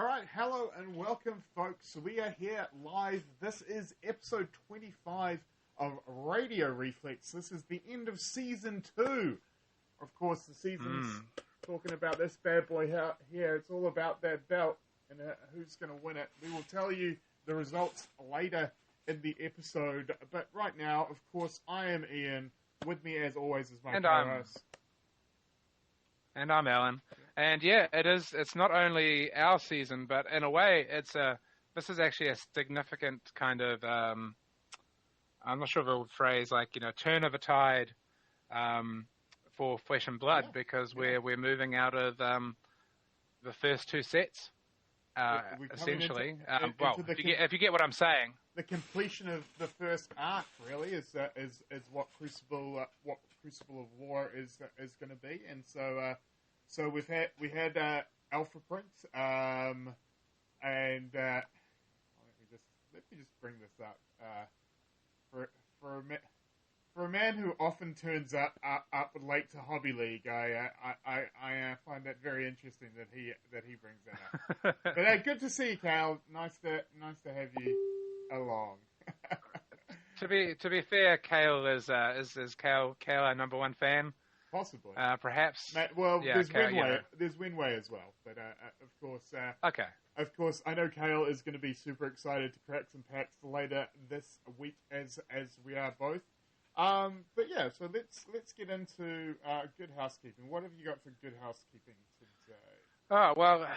All right, hello and welcome, folks. We are here live. This is episode 25 of Radio Reflex. This is the end of season 2. Of course, the season's talking about this bad boy here. It's all about that belt and who's going to win it. We will tell you the results later in the episode. But right now, of course, I am Iain. With me, as always, is my co-host. And I'm Alan. And yeah, it's not only our season, but in a way, this is actually a significant kind of, I'm not sure of a phrase, turn of a tide for Flesh and Blood, because we're moving out of the first two sets, essentially. If you get what I'm saying. The completion of the first arc, really, is what Cruicble of War is going to be, and so we had Alpha Prince, and let me just bring this up for a man who often turns up late to Hobby League. I find that very interesting that he brings that up. But good to see you, Kale. Nice to have you along. To be fair, Kale is Kale our number one fan? Possibly. Perhaps. There's Winway as well, but of course. Okay. Of course, I know Kale is going to be super excited to crack some packs later this week, as we are both. But yeah, so let's get into good housekeeping. What have you got for good housekeeping today? Oh, well,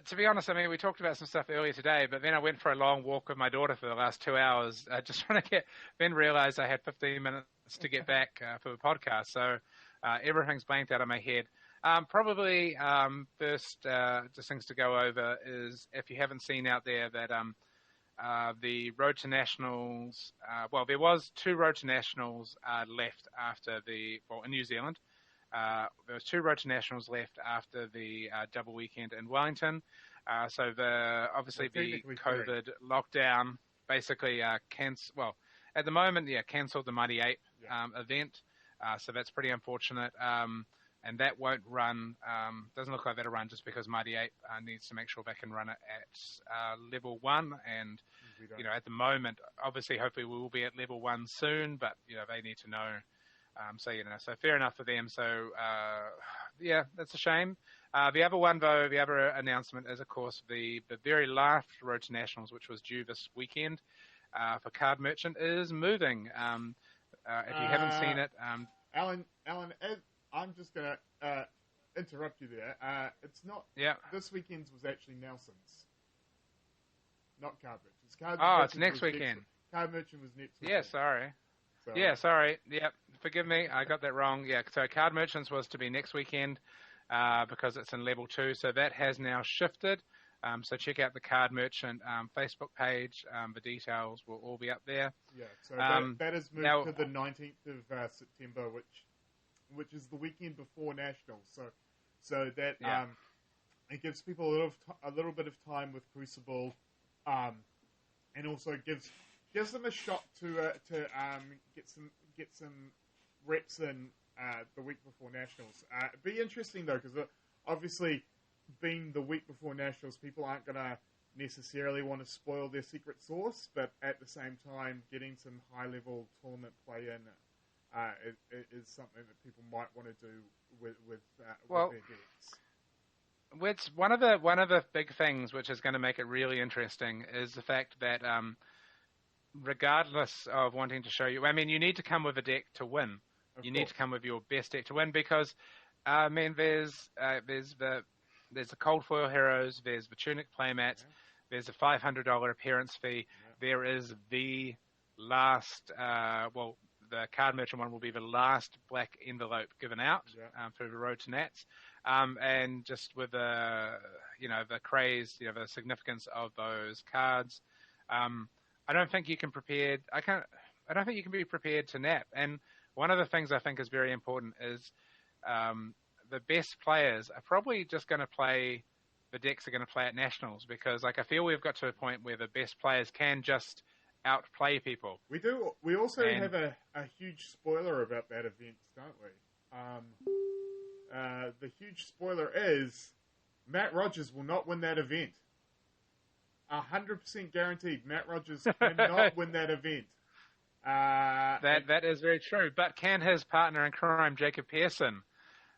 to be honest, I mean, we talked about some stuff earlier today, but then I went for a long walk with my daughter for the last 2 hours, just trying to then realized I had 15 minutes to get back for the podcast. So everything's blanked out of my head. Probably first, just things to go over is, if you haven't seen out there, that the Road to Nationals, there was 2 Road to Nationals left after in New Zealand. There was 2 Road to Nationals left after the double weekend in Wellington. So the COVID lockdown basically cancelled the Mighty Ape event. So that's pretty unfortunate. And that won't run, doesn't look like that'll run, just because Mighty Ape needs to make sure they can run it at level 1. And, at the moment, obviously, hopefully we will be at level 1 soon, but, they need to know. So fair enough for them. So, that's a shame. The other announcement is, of course, the very last Road to Nationals, which was due this weekend for Card Merchant, is moving. If you haven't seen it... Alan, I'm just going to interrupt you there. It's not... Yeah. This weekend's was actually Nelson's. Not Card Merchant's. It's next weekend. Card Merchant was next weekend. Yeah, sorry. So. Yeah, sorry. Yep, forgive me. I got that wrong. Yeah, so Card Merchants was to be next weekend because it's in level 2. So that has now shifted. So check out the Card Merchant Facebook page. The details will all be up there. Yeah, so that has moved to the 19th of September, which is the weekend before Nationals. So that it gives people a little bit of time with Crucible, and also gives them a shot to get some reps in the week before Nationals. It'd be interesting though, because obviously, being the week before Nationals, people aren't going to necessarily want to spoil their secret sauce, but at the same time, getting some high-level tournament play in is something that people might want to do with their decks. Which one of the big things which is going to make it really interesting is the fact that regardless of wanting to show you, I mean, you need to come with a deck to win. You need to come with your best deck to win, because there's the Cold Foil Heroes, there's the Tunic Playmats, there's a $500 appearance fee. There is the last, the Card Merchant one will be the last black envelope given out through the Road to Nats. And just with the craze, the significance of those cards, I don't think you can I don't think you can be prepared to nap. And one of the things I think is very important is the best players are probably just going to play the decks are going to play at Nationals, because I feel we've got to a point where the best players can just outplay people. We do. We also have a huge spoiler about that event, don't we? The huge spoiler is Matt Rogers will not win that event. 100% guaranteed. Matt Rogers cannot win that event. That is very true. But can his partner in crime, Jacob Pearson,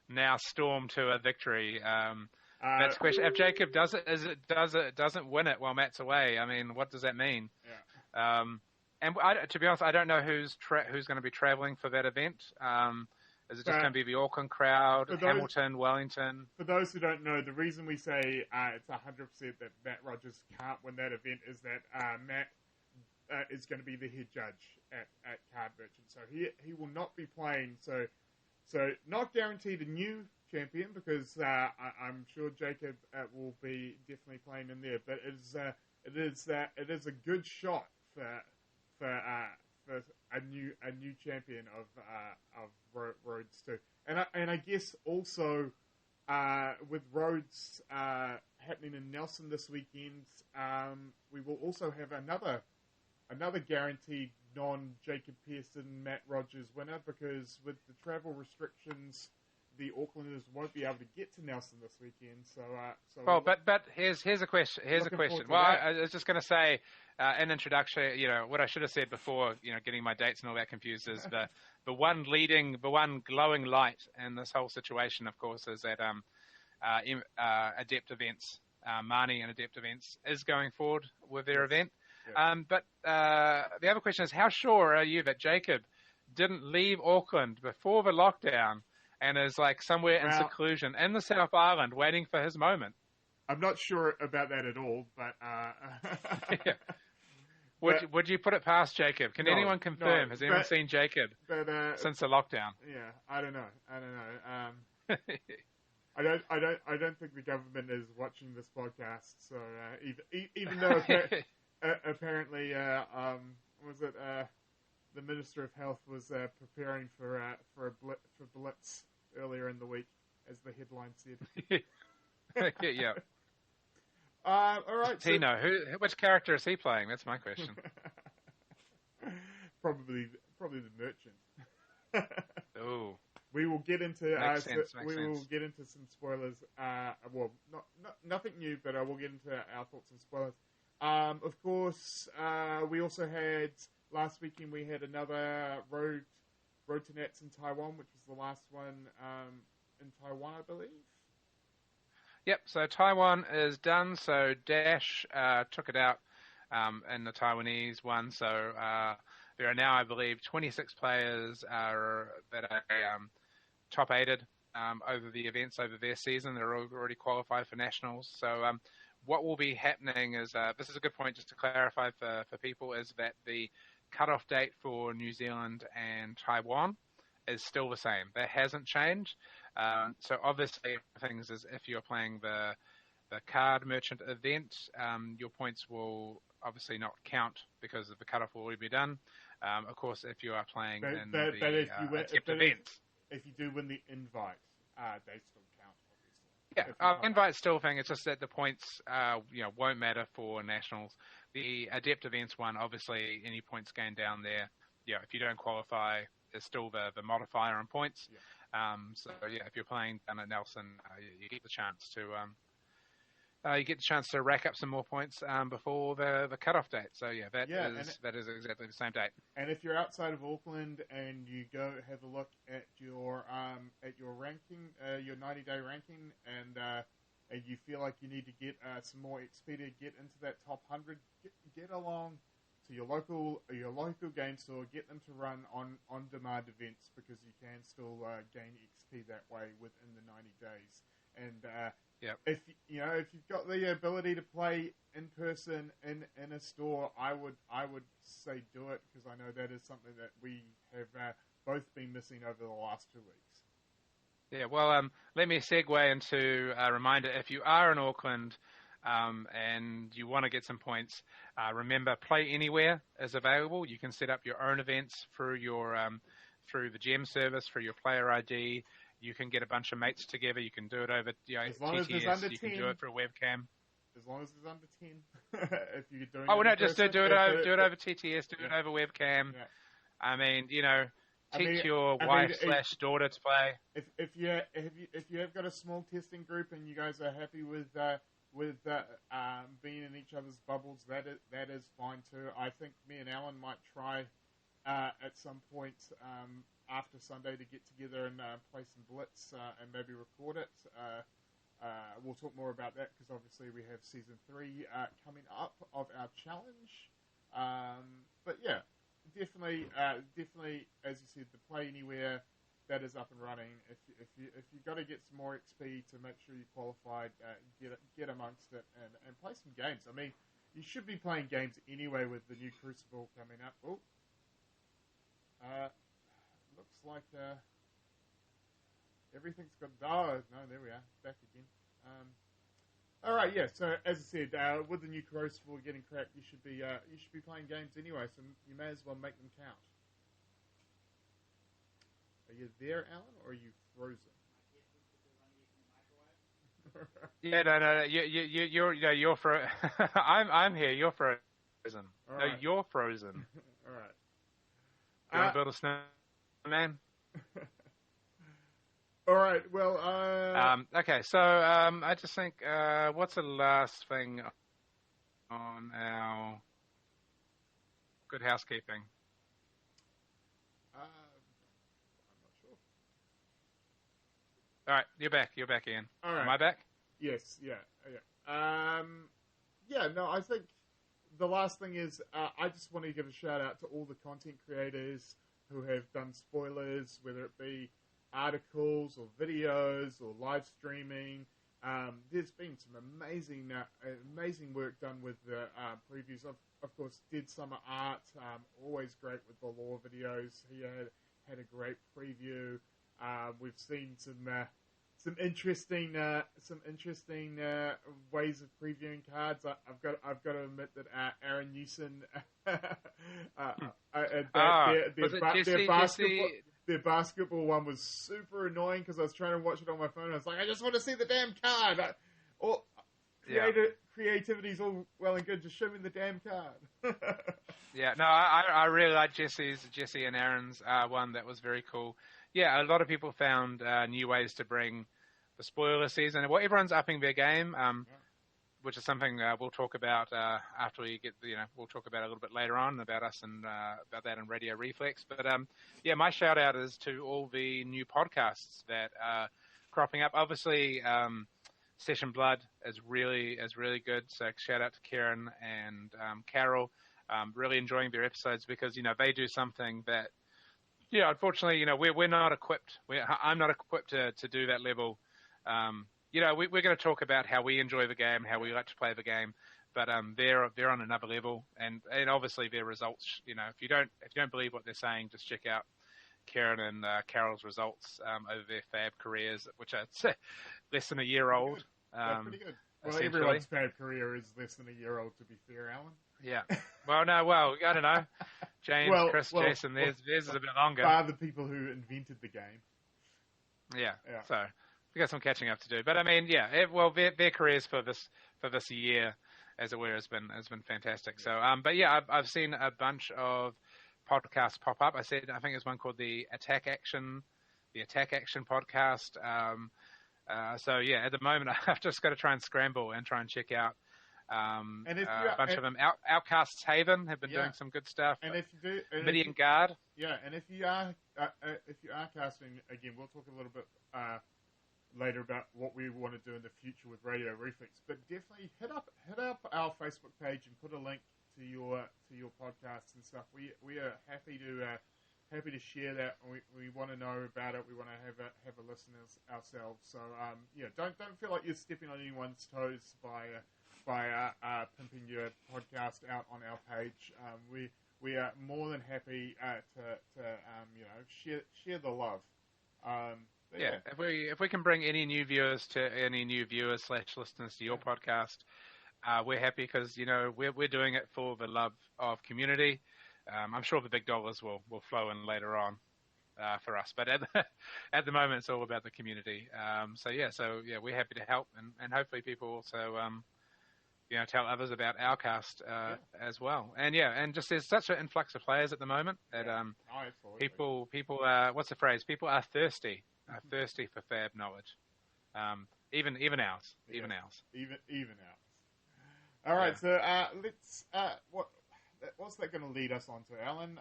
now storm to a victory? That's the question. If Jacob doesn't win it while Matt's away, I mean, what does that mean? Yeah. And to be honest, I don't know who's going to be traveling for that event. Is it just going to be the Auckland crowd, Hamilton, Wellington? For those who don't know, the reason we say it's 100% that Matt Rogers can't win that event is that Matt is going to be the head judge at Card Merchant. So he will not be playing. So not guaranteed a new champion because I'm sure Jacob will be definitely playing in there. But it is a good shot for a new champion of Rhodes too, and I guess also with Rhodes happening in Nelson this weekend, we will also have another guaranteed non-Jacob Pearson Matt Rogers winner because with the travel restrictions, the Aucklanders won't be able to get to Nelson this weekend. But here's a question. Well, I was just going to say in introduction, what I should have said before, getting my dates and all that confused is the one glowing light in this whole situation, of course, is that Adept Events, Marnie and Adept Events is going forward with their event. Yeah. But the other question is, how sure are you that Jacob didn't leave Auckland before the lockdown and is like somewhere in seclusion in the South Island waiting for his moment? I'm not sure about that at all, but... yeah. Would you put it past Jacob? Can anyone confirm? Has anyone seen Jacob since the lockdown? Yeah, I don't know. I don't think the government is watching this podcast. So even though apparently, the Minister of Health was preparing for Blitz earlier in the week, as the headline said. Yeah. All right. Tino, which character is he playing? That's my question. Probably the merchant. Oh. We will get into will get into some spoilers. Well, nothing new, but we'll get into our thoughts and spoilers. Of course, we also had last weekend. We had another road to Nats in Taiwan, which was the last one in Taiwan, I believe. Yep, so Taiwan is done. So Dash took it out in the Taiwanese one. So there are now, I believe, 26 players that are top 8'd over the events over their season. They're already qualified for nationals. So what will be happening is, this is a good point just to clarify for people, is that the cutoff date for New Zealand and Taiwan is still the same. That hasn't changed. So obviously, things is if you're playing the card merchant event, your points will obviously not count because the cutoff will already be done. Of course, if you are playing in the event, if you do win the invite, they still count. Obviously. Yeah, invite's still a thing. It's just that the points, won't matter for nationals. The adept events one, obviously, any points gained down there. Yeah, if you don't qualify, there's still the modifier on points. Yeah. If you're playing down at Nelson, you get the chance to rack up some more points before the cutoff date. So that is exactly the same date. And if you're outside of Auckland and you go have a look at your ranking, your 90-day ranking, and you feel like you need to get some more XP to get into that top 100, get along to your local game store, get them to run on-demand events because you can still gain XP that way within the 90 days. And if you've got the ability to play in person in a store, I would say do it because I know that is something that we have both been missing over the last 2 weeks. Yeah, well, let me segue into a reminder. If you are in Auckland and you want to get some points, remember Play Anywhere is available. You can set up your own events through your through the gem service, through your player ID. You can get a bunch of mates together. You can do it over as long TTS. As it's under 10, you can do it through a webcam. As long as it's under 10. If you're doing just do it over TTS. Do it over webcam. Yeah. I mean, teach your wife/daughter to play. If you have got a small testing group and you guys are happy with being in each other's bubbles, that is fine too. I think me and Alan might try at some point after Sunday to get together and play some Blitz and maybe record it. We'll talk more about that because obviously we have Season 3 coming up of our challenge. But yeah, definitely, as you said, the Play Anywhere, that is up and running. If you got to get some more XP to make sure you're qualified, get amongst it and play some games. I mean, you should be playing games anyway with the new Crucible coming up. Oh, looks like everything's got. Oh no, there we are, back again. All right, yeah. So as I said, with the new Crucible getting cracked, you should be playing games anyway. So you may as well make them count. Are you there, Alan, or are you frozen? Yeah, no. You're frozen. I'm here. You're frozen. All no, right. You're frozen. All right. You want to build a snowman? All right. Well. Okay. So I just think what's the last thing on our good housekeeping? All right, you're back. You're back, Ian. All right. Am I back? Yes. Yeah. Yeah. No, I think the last thing is I just want to give a shout out to all the content creators who have done spoilers, whether it be articles or videos or live streaming. There's been some amazing work done with the previews. Of course, did Summer Art, always great with the lore videos. He had a great preview. We've seen some interesting ways of previewing cards. I've got to admit that Aaron Newson, their basketball one was super annoying because I was trying to watch it on my phone. I was like, I just want to see the damn card. Creativity's all well and good. Just show me the damn card. Yeah, no, I really like Jesse and Aaron's one. That was very cool. Yeah, a lot of people found new ways to bring the spoiler season. Well, everyone's upping their game, which is something we'll talk about after we get. We'll talk about a little bit later on about us and about that in Radio Reflex. But yeah, my shout out is to all the new podcasts that are cropping up. Obviously, Session Blood is really good. So shout out to Kieran and Carol. Really enjoying their episodes because they do something that. Yeah, unfortunately, we're not equipped. I'm not equipped to do that level. We're going to talk about how we enjoy the game, how we like to play the game, but they're on another level, and obviously their results. If you don't believe what they're saying, just check out Karen and Carol's results over their fab careers, which are less than a year old. Pretty good. Well, everyone's fab career is less than a year old, to be fair, Alan. Yeah. Well, I don't know. James, Chris, Jason, theirs is a bit longer. By the people who invented the game. Yeah. So we got some catching up to do. But I mean, yeah. Their careers for this year, as it were, has been fantastic. So, but yeah, I've seen a bunch of podcasts pop up. I think there's one called the Attack Action podcast. So yeah, at the moment I've just got to try and scramble and try and check out. And if a bunch of them. Outcasts Haven have been doing some good stuff. And if you do, Midian Guard. Yeah, and if you are casting again, we'll talk a little bit later about what we want to do in the future with Radio Reflex. But definitely hit up our Facebook page and put a link to your podcasts and stuff. We are happy to share that. We want to know about it. We want to have a listen ourselves. So don't feel like you're stepping on anyone's toes by pimping your podcast out on our page. We are more than happy to share the love. Yeah, if we can bring any new viewers / listeners to your podcast, we're happy because we're doing it for the love of community. I'm sure the big dollars will flow in later on for us, but at the moment it's all about the community. So we're happy to help, and hopefully people also tell others about our cast as well. And just there's such an influx of players at the moment that people are, what's the phrase? People are thirsty for fab knowledge. Even ours. Even ours. Even ours. All right, so let's. What's that going to lead us on to, Alan?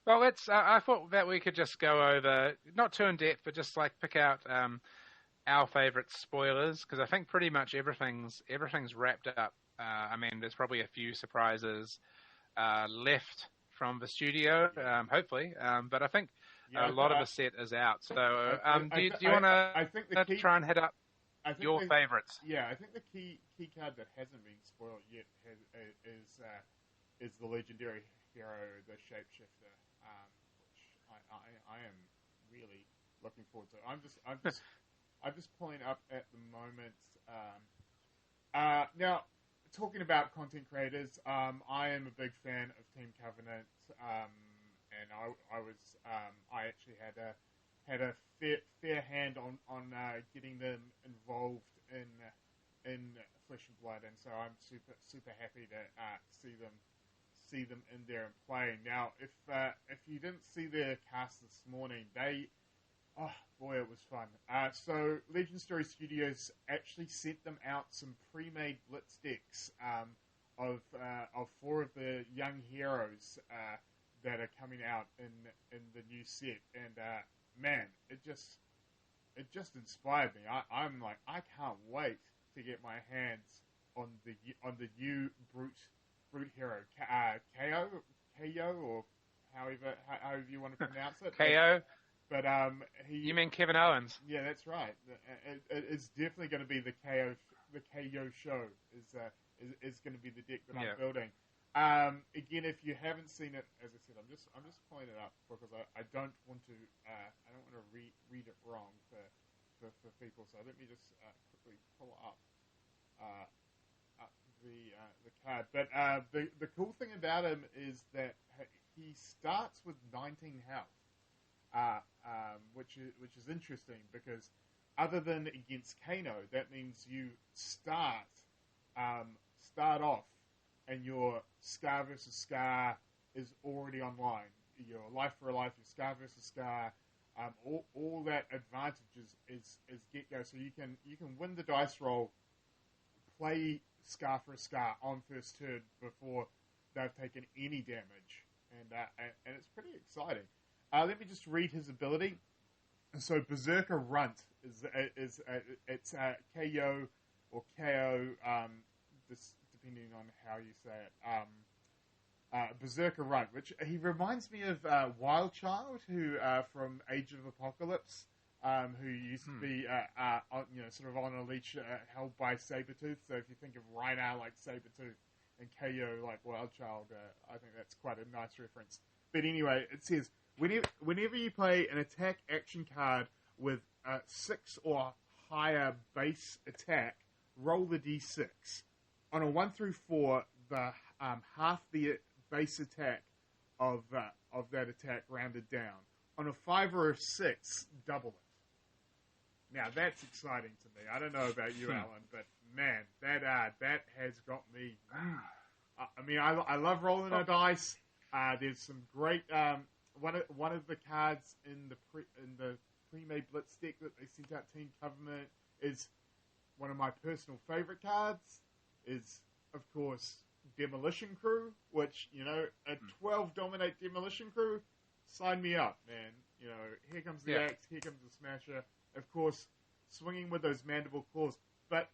Well, let's. I thought that we could just go over, not too in depth, but just like pick out our favourite spoilers, because I think pretty much everything's wrapped up. I mean, there's probably a few surprises left from the studio, hopefully, but I think a lot of the set is out. So, do you want to try and hit up your favourites? Yeah, I think the key card that hasn't been spoiled yet is the legendary hero, the Shapeshifter, which I am really looking forward to. I'm just pulling up at the moment. Now, talking about content creators, I am a big fan of Team Covenant, and I actually had a fair hand on getting them involved in Flesh and Blood, and so I'm super happy to see them in there and playing. Now, if you didn't see their cast this morning, oh boy, it was fun. So Legend Story Studios actually sent them out some pre-made blitz decks of 4 of the young heroes that are coming out in the new set, and man, it just inspired me. I'm like, I can't wait to get my hands on the new brute hero, KO, or however you want to pronounce it. KO. But you mean Kevin Owens? Yeah, that's right. It's definitely going to be the KO show. Is going to be the deck that I'm building. Again, if you haven't seen it, as I said, I'm just pulling it up because I don't want to read it wrong for people. So let me just quickly pull up the card. But the cool thing about him is that he starts with 19 health. Which is interesting because other than against Kano, that means you start off and your Scar versus Scar is already online. Your life for a life, your Scar versus Scar, all that advantage is get go. So you can win the dice roll, play Scar for a Scar on first turn before they've taken any damage, and it's pretty exciting. Let me just read his ability. So Berserker Runt is KO or KO, depending on how you say it. Berserker Runt, which he reminds me of Wild Child, who from Age of Apocalypse, who used to be sort of on a leash, held by Sabretooth. So if you think of Rhino like Sabretooth and KO like Wild Child, I think that's quite a nice reference. But anyway, it says, whenever you play an attack action card with a 6 or higher base attack, roll the d6. On a 1 through 4, the half the base attack of that attack rounded down. On a 5 or a 6, double it. Now that's exciting to me. I don't know about you, Alan, but man, that has got me. I mean, I love rolling a dice. There's some great. One of the cards in the pre-made blitz deck that they sent out Team Covenant is one of my personal favorite cards. Is of course Demolition Crew, which a 12 dominate Demolition Crew. Sign me up, man. Here comes the axe, here comes the smasher. Of course, swinging with those mandible claws. But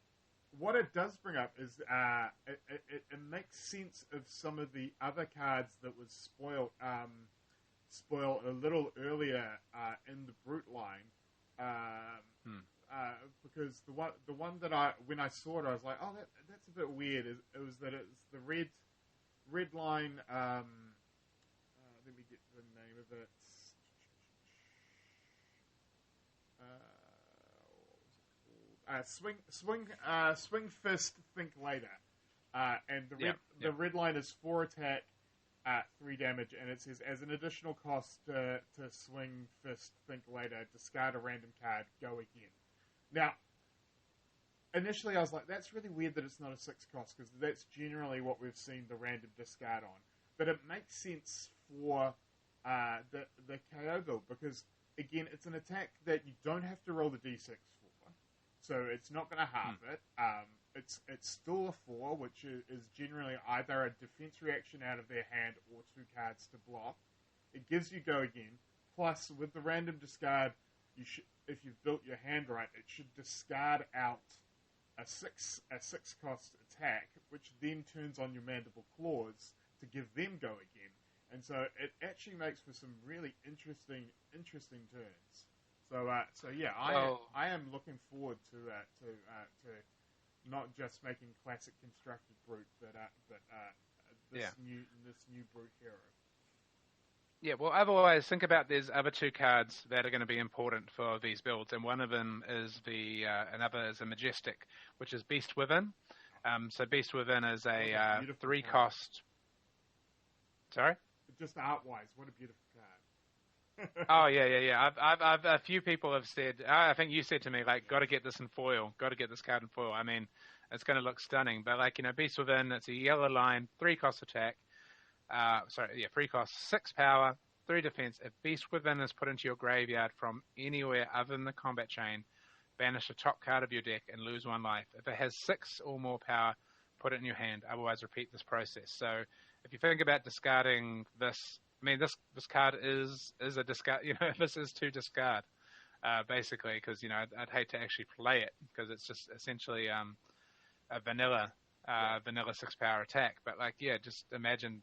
what it does bring up is it makes sense of some of the other cards that was spoiled a little earlier in the Brute line, because the one that when I saw it, I was like, oh, that's a bit weird. It was that it's the red line. Let me get the name of it. Swing Fist, Think Later, and the red line is 4 attack, 3 damage, and it says as an additional cost to Swing Fist, Think Later, discard a random card, go again. Now, initially I was like, that's really weird that it's not a 6 cost, because that's generally what we've seen the random discard on. But it makes sense for the KO build, because again, it's an attack that you don't have to roll the d6 for. so it's not going to halve it. It's still a 4, which is generally either a defense reaction out of their hand or 2 cards to block. It gives you go again. Plus, with the random discard, if you've built your hand right, it should discard out a 6 cost attack, which then turns on your Mandible Claws to give them go again. And so it actually makes for some really interesting turns. So yeah, I am looking forward to not just making classic constructed brute, but this new brute hero. Yeah, well, otherwise, think about there's other 2 cards that are going to be important for these builds, and one of them is another is a Majestic, which is Beast Within. So Beast Within is a 3 cost. Sorry? Just art-wise, what a beautiful card. Oh yeah. I've a few people have said. I think you said to me like, got to get this in foil. Got to get this card in foil. I mean, it's going to look stunning. But like Beast Within, it's a yellow line, 3 cost attack. 3 cost, 6 power, 3 defense. If Beast Within is put into your graveyard from anywhere other than the combat chain, banish the top card of your deck and lose 1 life. If it has 6 or more power, put it in your hand. Otherwise, repeat this process. So if you think about discarding this, I mean, this card is a discard. This is to discard, basically, because I'd hate to actually play it because it's just essentially a vanilla 6 power attack. But just imagine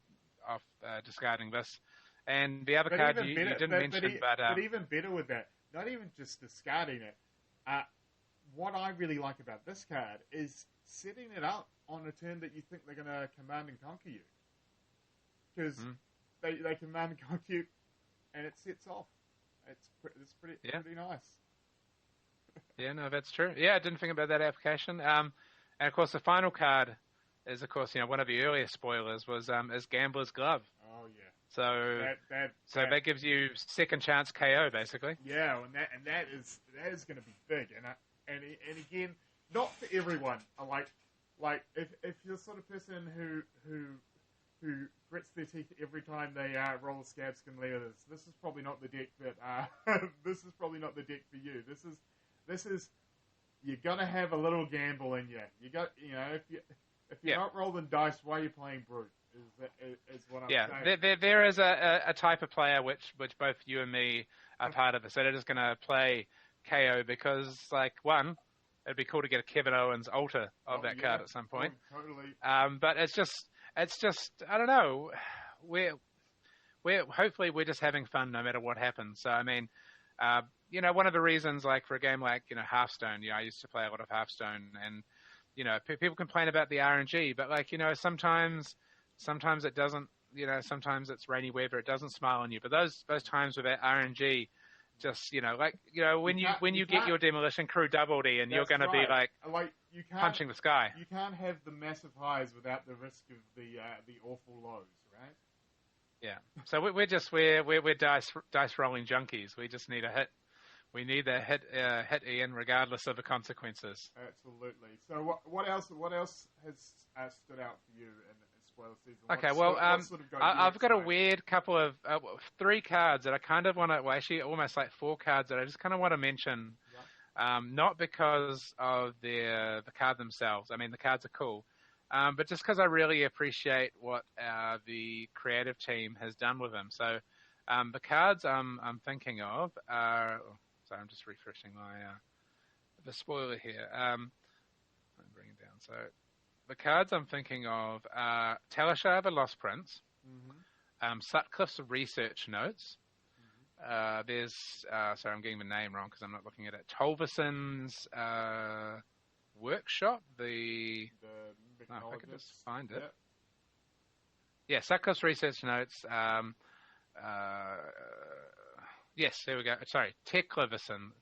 off discarding this, and the other card you didn't mention, but even better with that, not even just discarding it. What I really like about this card is setting it up on a turn that you think they're going to command and conquer you, because they command and conquer you, and it sets off. It's pretty nice. Yeah, no, that's true. Yeah, I didn't think about that application. And of course, the final card is, of course, one of the earlier spoilers was is Gambler's Glove. Oh yeah. So that gives you second chance KO basically. Yeah, and that is going to be big, and again, not for everyone. Like if you're the sort of person who grits their teeth every time they roll a Scab Skin Leaders, this is probably not the deck for you. This is you're gonna have a little gamble in you. You got if you're not rolling dice while you're playing Brute, is what I'm saying. Yeah, there is a type of player which both you and me are part of. So they're just gonna play KO because one, it'd be cool to get a Kevin Owens altar of that card at some point. Oh, totally. But it's just I don't know. Hopefully we're just having fun no matter what happens. So I mean, one of the reasons for a game like Hearthstone, I used to play a lot of Hearthstone, and people complain about the RNG, but sometimes it doesn't. Sometimes it's rainy weather, it doesn't smile on you. But those times with that RNG, just when you get your Demolition Crew Double D, and you're going to be you can't, punching the sky. You can't have the massive highs without the risk of the awful lows, right? Yeah. So we're dice rolling junkies. We just need a hit. We need that hit Iain, regardless of the consequences. Absolutely. So what else has stood out for you in spoiler season? Okay, I've got a weird couple of 3 cards that I kind of want to. Well, actually, almost 4 cards that I just kind of want to mention. Yeah. Not because of the card themselves. I mean, the cards are cool. But just because I really appreciate what the creative team has done with them. So the cards I'm thinking of are. Sorry, I'm just refreshing the spoiler here. Let me bring it down. So the cards I'm thinking of are Talishar the Lost Prince, Sutcliffe's Research Notes. There's sorry, I'm getting the name wrong because I'm not looking at it. Tolverson's Workshop. If I could just find it. Yeah, Sutcliffe's Research Notes. Yes, there we go. Sorry, Tekloverson's.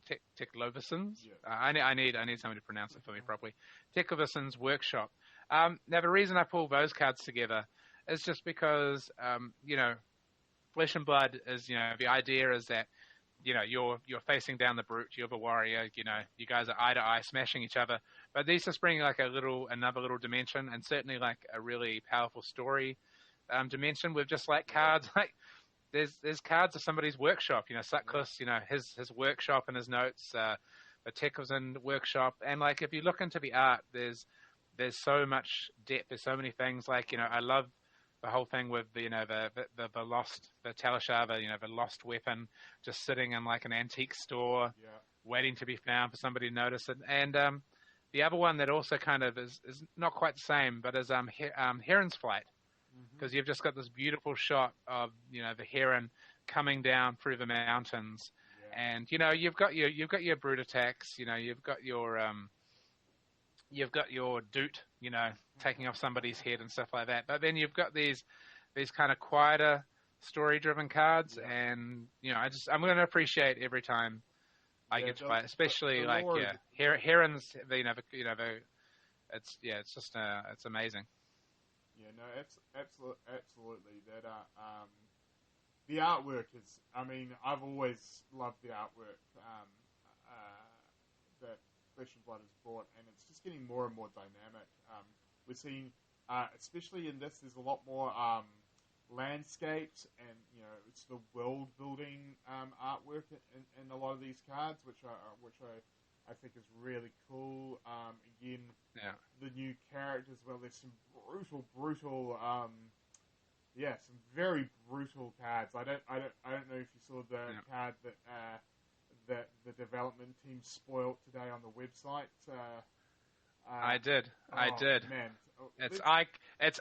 Yeah. I need someone to pronounce it for me properly. Tekloverson's Workshop. Now, the reason I pull those cards together is just because, Flesh and Blood is, the idea is that, you're facing down the Brute, you're the warrior, you guys are eye to eye smashing each other. But these just bring another little dimension, and certainly a really powerful story dimension with just cards There's cards of somebody's workshop, Sutcliffe's, his workshop and his notes, the tech was in the workshop, and like if you look into the art, there's so much depth. There's so many things. Like I love the whole thing with the Talishava, the lost weapon, just sitting in like an antique store, waiting to be found for somebody to notice it. And the other one that also kind of is not quite the same, but is Heron's Flight, because you've just got this beautiful shot of the heron coming down through the mountains, and you've got your brute attacks, you've got your doot, taking off somebody's head and stuff like that. But then you've got these kind of quieter story-driven cards, and I'm going to appreciate every time I get to play it, especially Herons. It's amazing. Yeah, no, absolutely. That the artwork is. I mean, I've always loved the artwork that Flesh and Blood has brought, and it's just getting more and more dynamic. We're seeing, especially in this, there's a lot more landscapes and it's the world building artwork in a lot of these cards, which I think is really cool. Again, the new characters. Well, there's some brutal. Some very brutal cards. I don't know if you saw the card that the development team spoiled today on the website. I did. Man, it's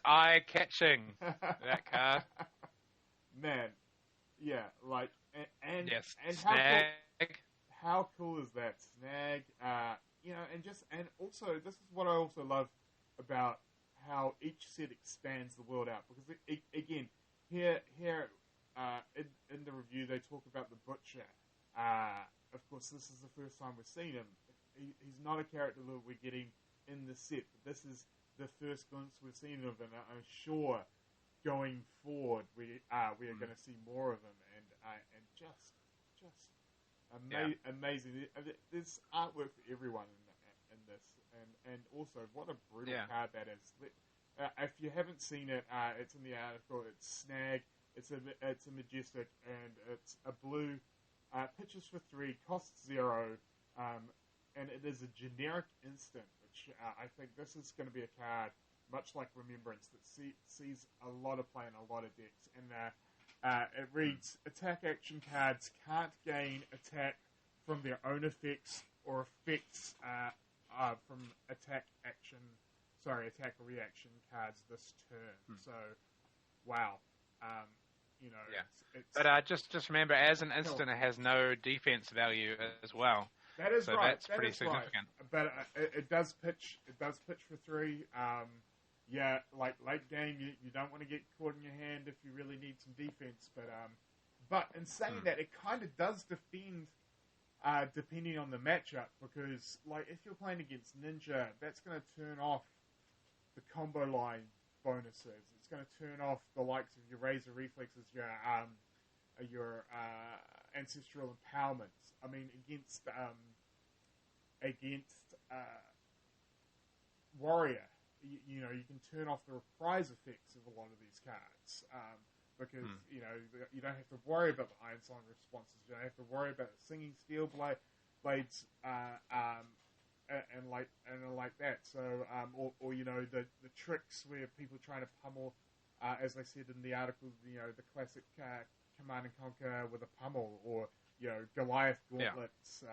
eye catching, that card. Man, yeah, like and yes, and Snag. How cool is that Snag? And also this is what I also love about how each set expands the world out, because again here in the review they talk about the Butcher. Of course, this is the first time we've seen him. He's not a character that we're getting in the set, but this is the first glimpse we've seen of him, and I'm sure going forward we are going to see more of him, and just amazing. There's artwork for everyone in this, and also what a brutal card that is. If you haven't seen it, it's in the article. It's Snag. It's a majestic, and it's a blue. Pitches for 3, costs 0, and it is a generic instant, which I think this is going to be a card, much like Remembrance, that sees a lot of play in a lot of decks. And it reads, attack action cards can't gain attack from their own effects or effects from attack or reaction cards this turn. So, wow. But just remember, as an instant, it has no defense value as well. That is so right. That's pretty significant. Right. But it does pitch. It does pitch for 3. Like late game, you don't want to get caught in your hand if you really need some defense. But in saying that, it kind of does defend, depending on the matchup. Because like if you're playing against Ninja, that's going to turn off the combo line bonuses. It's going to turn off the likes of your Razor Reflexes, your ancestral empowerments. I mean, against Warrior, you can turn off the reprise effects of a lot of these cards because you don't have to worry about the Iron Song responses. You don't have to worry about the Singing Steel Blades and like that. So or the tricks where people trying to pummel, as I said in the article, the classic Command and Conquer with a pummel, or Goliath gauntlets.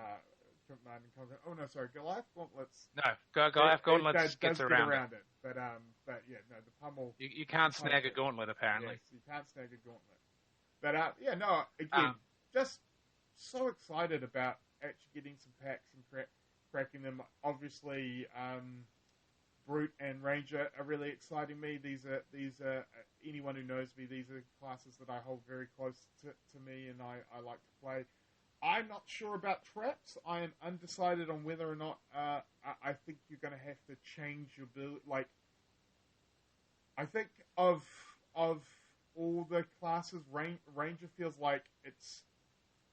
Command and Conquer. Oh no, sorry, Goliath gauntlets. No, Goliath gauntlets gets around it. But the pummel. You can't snag a gauntlet apparently. Yes, you can't snag a gauntlet. But again, just so excited about actually getting some packs and cracking them. Obviously, Brute and Ranger are really exciting me. These are anyone who knows me, these are classes that I hold very close to me, and I like to play. I'm not sure about traps. I am undecided on whether or not I think you're going to have to change your build. Like, I think of all the classes, Ranger feels like it's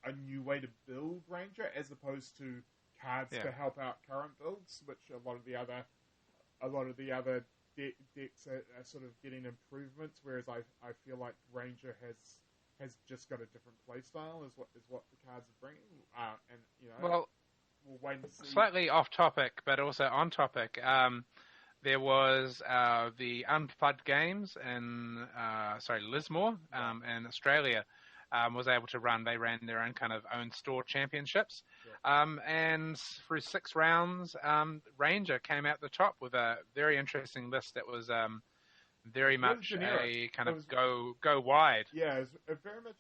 a new way to build Ranger, as opposed to cards to help out current builds, which a lot of the other decks are sort of getting improvements. Whereas I feel like Ranger has just got a different playstyle, is what the cards are bringing. we'll wait and see. Slightly off topic, but also on topic. There was the Unplugged Games in Lismore in Australia. Was able to run. They ran their own kind of own store championships, and through 6 rounds, Ranger came out the top with a very interesting list that was very much a kind of go wide. Yeah, it very much.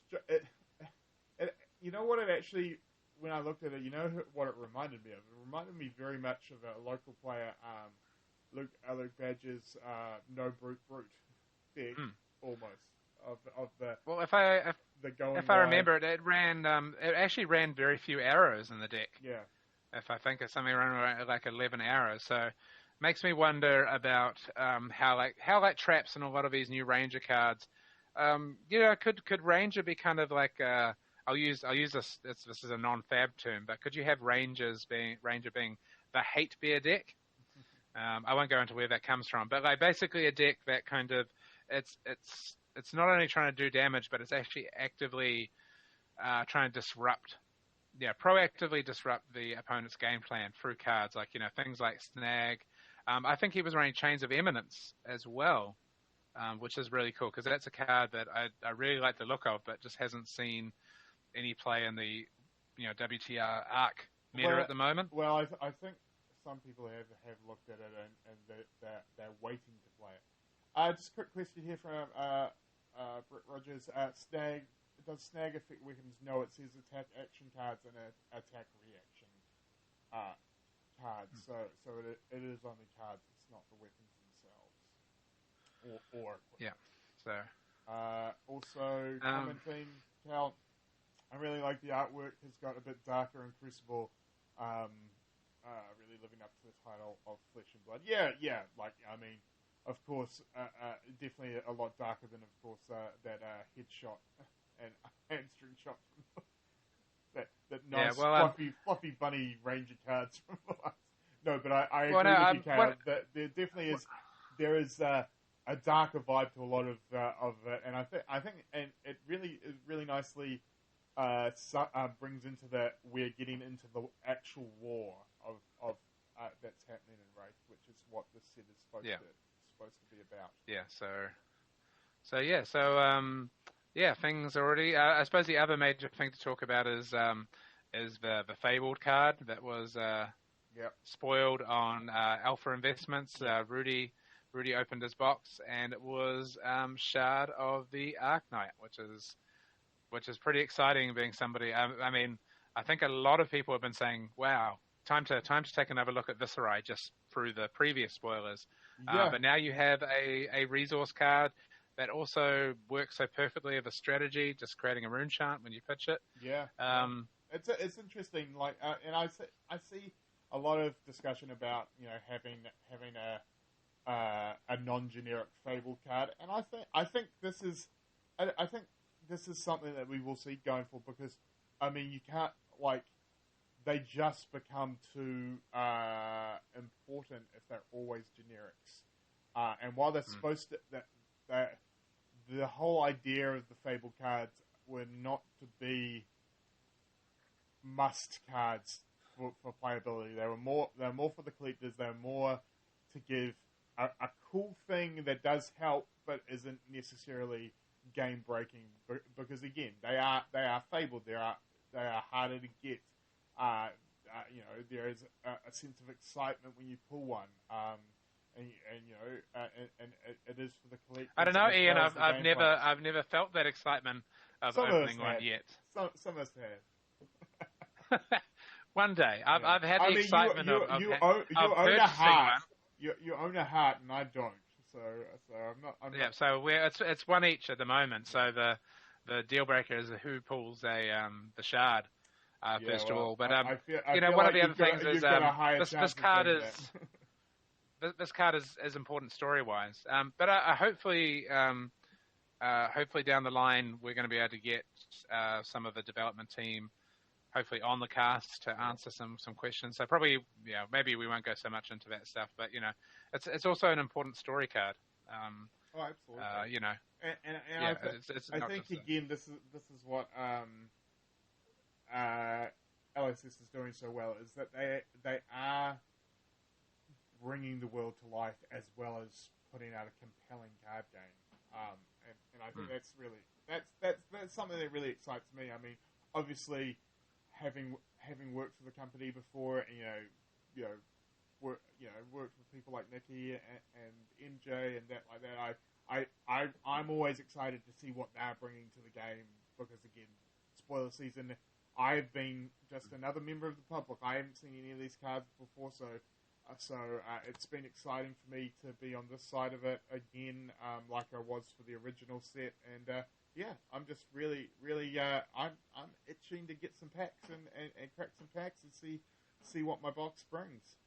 You know what it actually, when I looked at it, you know what it reminded me of? It reminded me very much of a local player, Luke Badger's No Brute deck, almost of the. Well, if I remember it, it actually ran very few arrows in the deck. Yeah. If I think it's something around like 11 arrows, so. Makes me wonder about how traps in a lot of these new Ranger cards. Could Ranger be kind of like I'll use this. This is a non-fab term, but could you have Ranger being the hate bear deck? I won't go into where that comes from, but like basically a deck that kind of it's not only trying to do damage, but it's actually actively trying to proactively disrupt the opponent's game plan through cards like things like Snag. I think he was running Chains of Eminence as well, which is really cool because that's a card that I really like the look of, but just hasn't seen any play in the WTR Arc meta at the moment. Well, I think some people have looked at it and they're waiting to play it. Just a quick question here from Brett Rogers. Does Snag affect weapons? No, it says attack action cards and attack reaction cards. So it is only cards. It's not the weapons themselves. Or yeah. So also commenting, Cal. I really like the artwork. Has got a bit darker in Crucible. Really living up to the title of Flesh and Blood. Yeah. Like I mean, of course, definitely a lot darker than of course that headshot and hamstring shot from that nice fluffy bunny Ranger cards from the last. No, but I agree with you, Caleb. That there definitely is a darker vibe to a lot of it, and I think it really nicely brings into that we're getting into the actual war of that's happening in Wraith, which is what this set is supposed to be about. Things already. I suppose the other major thing to talk about is the Fabled card that was spoiled on Alpha Investments. Rudy opened his box and it was Shard of the Arknight, which is pretty exciting. Being somebody, I mean, I think a lot of people have been saying, "Wow, time to take another look at Viserai," just through the previous spoilers. But now you have a resource card that also works so perfectly of a strategy, just creating a rune chant when you pitch it. Yeah. It's interesting. Like, and I see a lot of discussion about having a non-generic Fable card, and I think this is something that we will see going forward because I mean you can't they just become too important if they're always generics, and while they're supposed to that the whole idea of the Fable cards were not to be must cards for playability. They were more for the collectors. They were more to give a cool thing that does help, but isn't necessarily game breaking. Because again, they are Fabled. They are harder to get. There is a sense of excitement when you pull one. And it is for the collectors. I don't know, Ian. I've never felt that excitement of opening one yet. Some of us have. One day, I've had the excitement of you own a heart. You own a heart, and I don't. So I'm not. So it's one each at the moment. So the deal breaker is who pulls the Shard first of all. But I feel one like of the other things is this card is. This card is important story-wise, but hopefully down the line we're going to be able to get some of the development team, hopefully on the cast to answer some questions. So probably, maybe we won't go so much into that stuff, but it's also an important story card. Absolutely. I think again, this is what LSS is doing so well is that they are bringing the world to life as well as putting out a compelling card game. And I think that's really that's something that really excites me. I mean, obviously, having worked for the company before, worked with people like Nikki and MJ and that like that. I'm always excited to see what they're bringing to the game because again, spoiler season. I've been just another member of the public. I haven't seen any of these cards before, so it's been exciting for me to be on this side of it again, like I was for the original set. And I'm just really, really, I'm itching to get some packs and crack some packs and see what my box brings.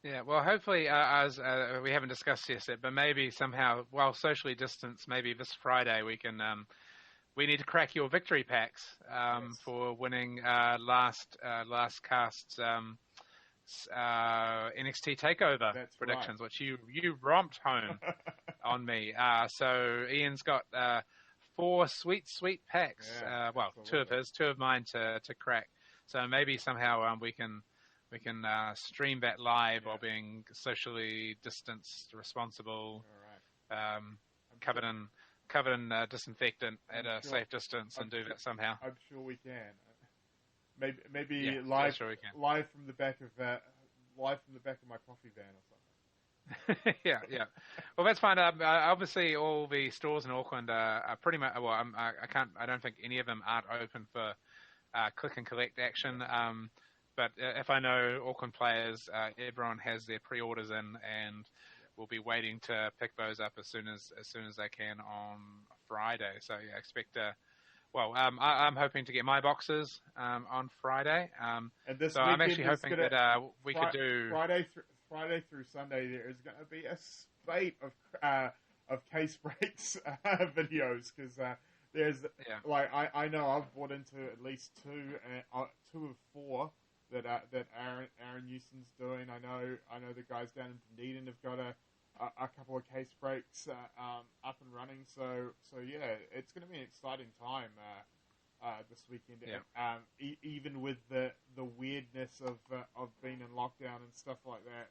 Yeah, well, hopefully, as we haven't discussed yet, but maybe somehow, while socially distanced, maybe this Friday we can. We need to crack your victory packs Yes. for winning last cast's NXT Takeover That's predictions, right. which you romped home on me. So Ian's got 4 sweet packs. Yeah, well, absolutely. two of mine to crack. So maybe somehow we can stream that live while being socially distanced, responsible, All right. covered in disinfectant at a safe distance, and do that somehow. I'm sure we can. Maybe live from the back of my coffee van or something. yeah. Well, that's fine. Obviously, all the stores in Auckland are pretty much. Well, I don't think any of them aren't open for click and collect action. But if I know Auckland players, everyone has their pre-orders in, and we'll be waiting to pick those up as soon as they can on Friday. So yeah, expect. I'm hoping to get my boxes on Friday. and this so I'm actually hoping that we could do Friday through Sunday. There is going to be a spate of case breaks videos because there's I know I've bought into at least 2 of 4 that Aaron Newson's doing. I know the guys down in Dunedin have got a couple of case breaks up and running. So yeah, it's going to be an exciting time this weekend. Yeah. Even with the weirdness of being in lockdown and stuff like that.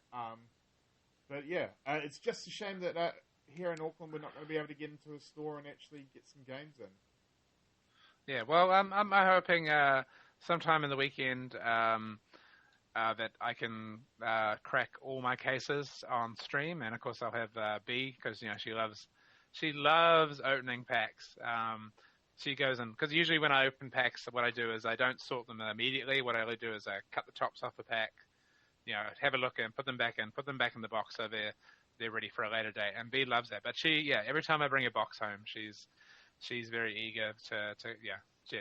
But yeah, it's just a shame that here in Auckland we're not going to be able to get into a store and actually get some games in. Yeah, well, I'm hoping sometime in the weekend that I can crack all my cases on stream, and of course I'll have B because she loves opening packs. She goes in because usually when I open packs, what I do is I don't sort them immediately. What I do is I cut the tops off the pack, have a look and put them back in the box so they're ready for a later date. And B loves that, but every time I bring a box home, she's very eager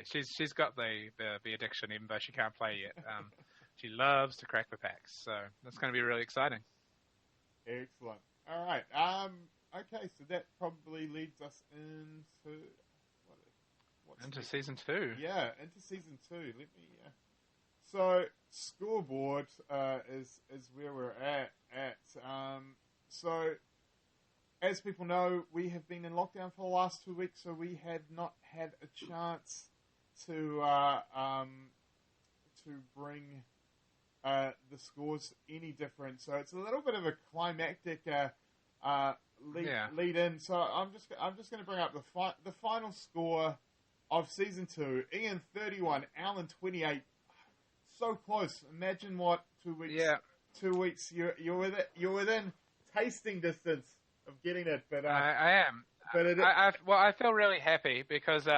she's got the addiction even though she can't play yet. She loves to crack the packs, so that's going to be really exciting. Excellent. All right. Okay, so that probably leads us into into season 2. Yeah, into season 2. Let me. So scoreboard is where we're at. So as people know, we have been in lockdown for the last 2 weeks, so we have not had a chance to bring the scores any different. So it's a little bit of a climactic lead in. So I'm just going to bring up the final score of season 2. Iain 31, Alan 28. So close. Imagine what 2 weeks. Yeah. 2 weeks. You're within tasting distance of getting it, but I am. But I feel really happy because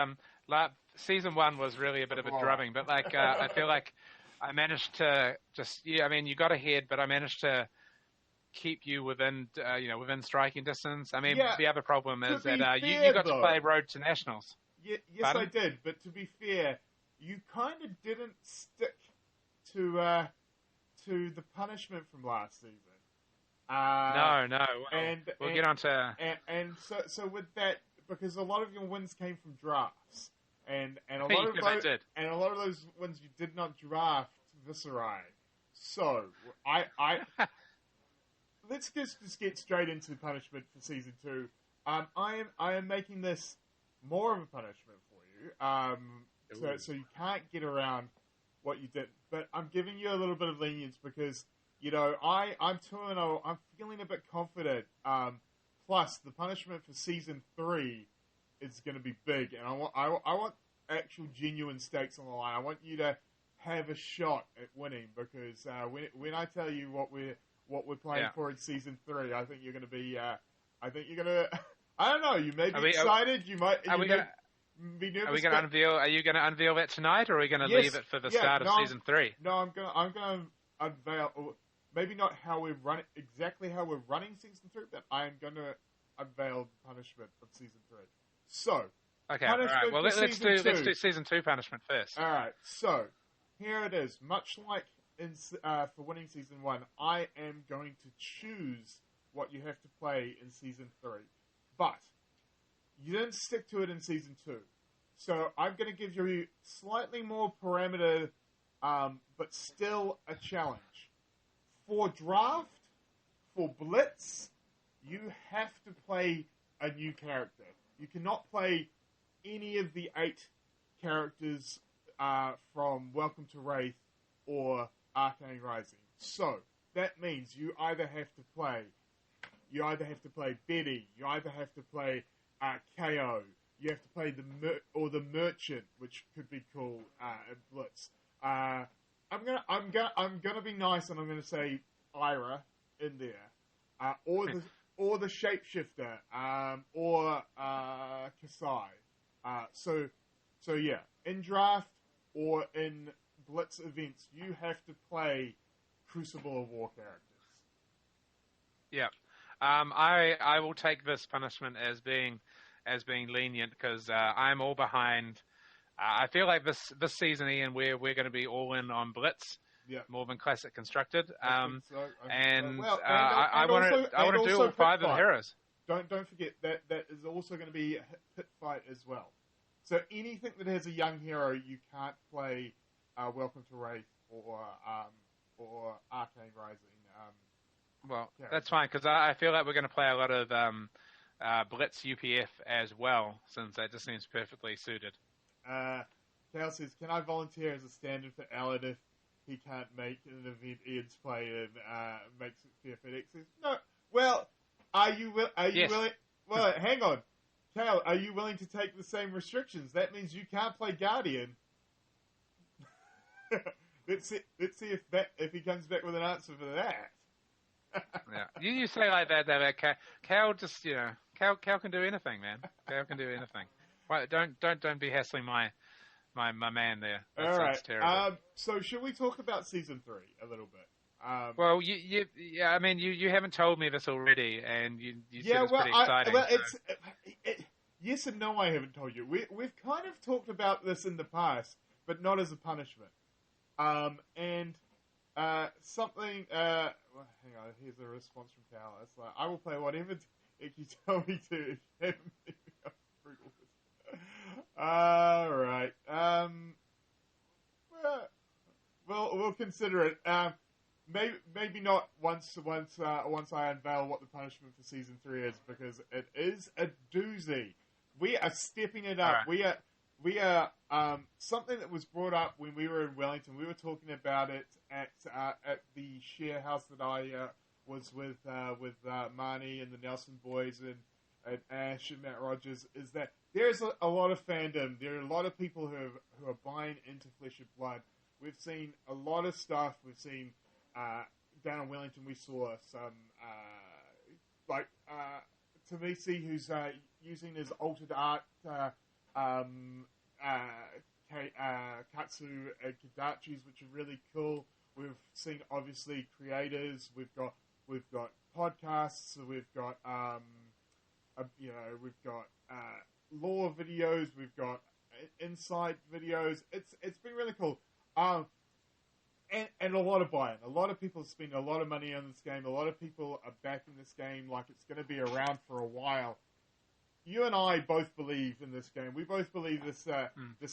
season 1 was really a bit of a drubbing, but I feel like I managed to you got ahead, but I managed to keep you within striking distance. I mean, the other problem is that you got to play Road to Nationals. Yes, pardon? I did, but to be fair, you kind of didn't stick to the punishment from last season. No. We'll get on to... And so with that, because a lot of your wins came from drafts, and a lot of those ones you did not draft Viscerai. So I let's just get straight into punishment for season 2. I am making this more of a punishment for you. So you can't get around what you did. But I'm giving you a little bit of lenience because, you know, I'm 2-0. I'm feeling a bit confident. Plus, the punishment for Season 3 is going to be big. And I want actual genuine stakes on the line. I want you to have a shot at winning because when I tell you what we're playing for in Season 3, I think you're going to be... I think you're going to... I don't know. You may be excited. You might... Be nervous. Are we going to unveil? Are you going to unveil that tonight, or are we going to leave it for the start of Season 3? No, I'm going to unveil... Maybe not how we're running... Exactly how we're running Season 3, but I'm going to unveil the punishment of Season 3. So... Okay, all right. Well, let's do Season 2 punishment first. All right. So, here it is. Much like for winning Season 1, I am going to choose what you have to play in Season 3. But you didn't stick to it in Season 2. So I'm going to give you slightly more parameter, but still a challenge. For Draft, for Blitz, you have to play a new character. You cannot play any of the 8 characters from Welcome to Wraith or Arcane Rising. So that means you either have to play Betty, you either have to play KO, you have to play the Merchant, which could be cool at Blitz. I'm gonna be nice and I'm gonna say Ira in there, or the Shapeshifter, or Kasai. So yeah, in Draft or in Blitz events, you have to play Crucible of War characters. Yeah. I will take this punishment as being lenient because I'm all behind. I feel like this season, Ian, we're going to be all in on Blitz, more than Classic Constructed. I want to do all 5 of the heroes. Don't forget that is also going to be a pit fight as well. So anything that has a young hero, you can't play Welcome to Wraith or Arcane Rising. Well, that's fine, because I feel like we're going to play a lot of Blitz UPF as well, since that just seems perfectly suited. Cal says, can I volunteer as a stand-in for Alan if he can't make an event Ian's play and makes it fair FedEx? No. Well, are you willing... Well, hang on. Cal, are you willing to take the same restrictions? That means you can't play Guardian. Let's see if he comes back with an answer for that. Yeah, you say like that. Cal just Cal can do anything, man. Cal can do anything. Well, don't be hassling my man there. All right. Terrible. So should we talk about Season 3 a little bit? Well, I mean, you haven't told me this already, and you said it's pretty exciting. Yes and no. I haven't told you. We've kind of talked about this in the past, but not as a punishment. Something. Well, hang on. Here's a response from Cal. It's like, I will play whatever if you tell me to. All right. We'll consider it. Maybe not once I unveil what the punishment for Season 3 is, because it is a doozy. We are stepping it up. Right. We are something that was brought up when we were in Wellington. We were talking about it at the share house that I was with Marnie and the Nelson boys and Ash and Matt Rogers. Is that there's a lot of fandom. There are a lot of people who are buying into Flesh and Blood. We've seen a lot of stuff. We've seen down in Wellington. We saw some Tamisi, who's using his altered art. Katsu and Kadachis, which are really cool. We've seen obviously creators. We've got podcasts. We've got lore videos. We've got insight videos. It's been really cool. And a lot of buy-in. A lot of people spend a lot of money on this game. A lot of people are backing this game like it's going to be around for a while. You and I both believe in this game. We both believe this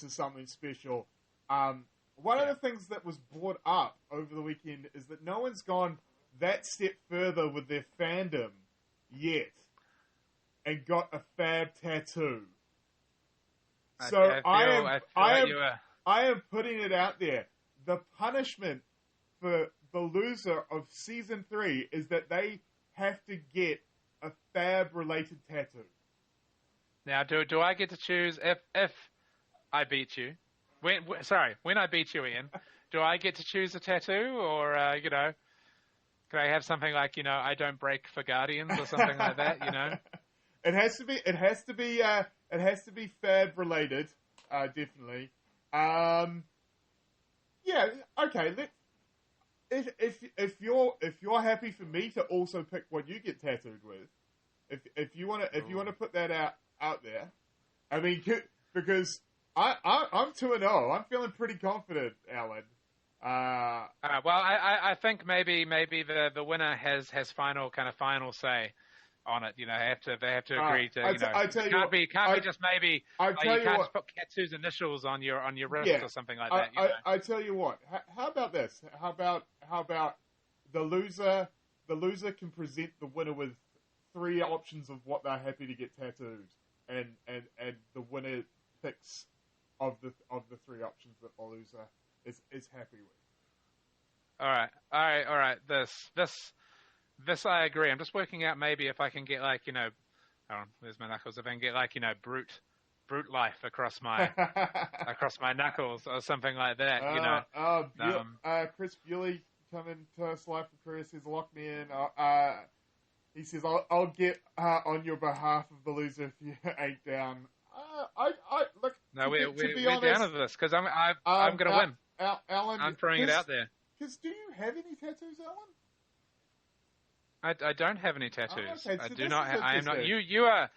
is something special. One of the things that was brought up over the weekend is that no one's gone that step further with their fandom yet and got a fab tattoo. So I am putting it out there. the punishment for the loser of Season 3 is that they have to get a Fab-related tattoo. Now, do I get to choose if I beat you? When I beat you, Ian, do I get to choose a tattoo, or can I have something like I don't break for Guardians or something like that? It has to be Fab-related, definitely. Yeah, okay. If you're happy for me to also pick what you get tattooed with, if you want to put that out there, I mean, because I'm 2-0. I'm feeling pretty confident, Alan. Well, I think maybe the winner has final say on it. They have to agree to. Can't be just maybe. You can't just put Katsu's initials on your wrist or something like that. I tell you what. How about this? How about the loser? The loser can present the winner with 3 options of what they're happy to get tattooed, and the winner picks of the 3 options that the loser is happy with. All right. This I agree. I'm just working out maybe if I can get there's my knuckles. If I can get brute life across my knuckles or something like that. Chris Bewley coming to us live from Korea says, "Lock me in." He says, "I'll get on your behalf of the loser if you ain't down." Look. No, we're down to this because I'm going to win. Alan, I'm throwing it out there. Because do you have any tattoos, Alan? I don't have any tattoos. Okay, I so do not. I am not. interesting. You are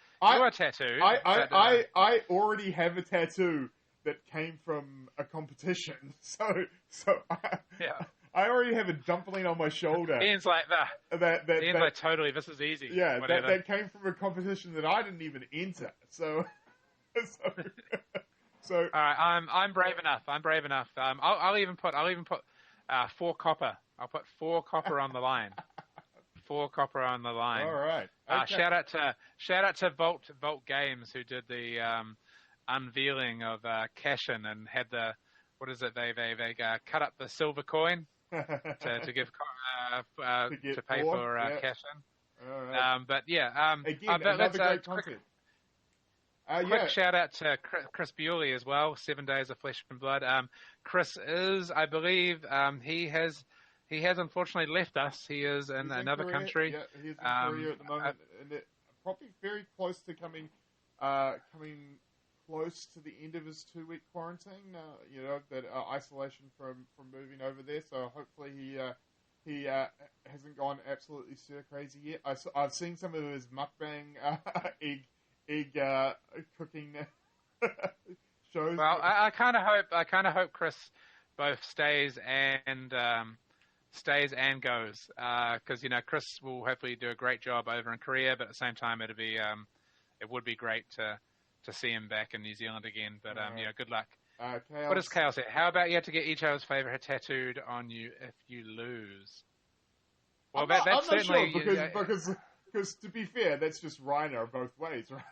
tattooed. I already have a tattoo that came from a competition. So yeah. I already have a dumpling on my shoulder. Ian's like Ian's like totally. This is easy. Yeah, that came from a competition that I didn't even enter. So. All right, I'm brave enough. I'll even put 4 copper. I'll put 4 copper on the line. 4 copper on the line. All right. Okay. Shout out to Vault Games who did the unveiling of Cashin and had the they cut up the silver coin to give to pay for Cashin. All right. But yeah. Again, but another great content. Quick shout out to Chris Bewley as well. 7 Days of Flesh and Blood. Chris is, I believe, he has unfortunately left us. He is in another country. Yeah, he's in Korea at the moment, and probably very close to coming close to the end of his 2-week quarantine. That isolation from moving over there. So hopefully he hasn't gone absolutely stir crazy yet. I've seen some of his mukbang egg cooking shows. Well, I kind of hope Chris both stays and goes because Chris will hopefully do a great job over in Korea, but at the same time it would be great to see him back in New Zealand again. But good luck. What does Chaos say? How about you have to get each other's favorite tattooed on you if you lose? Well, I'm not sure because to be fair, that's just Reiner both ways, right?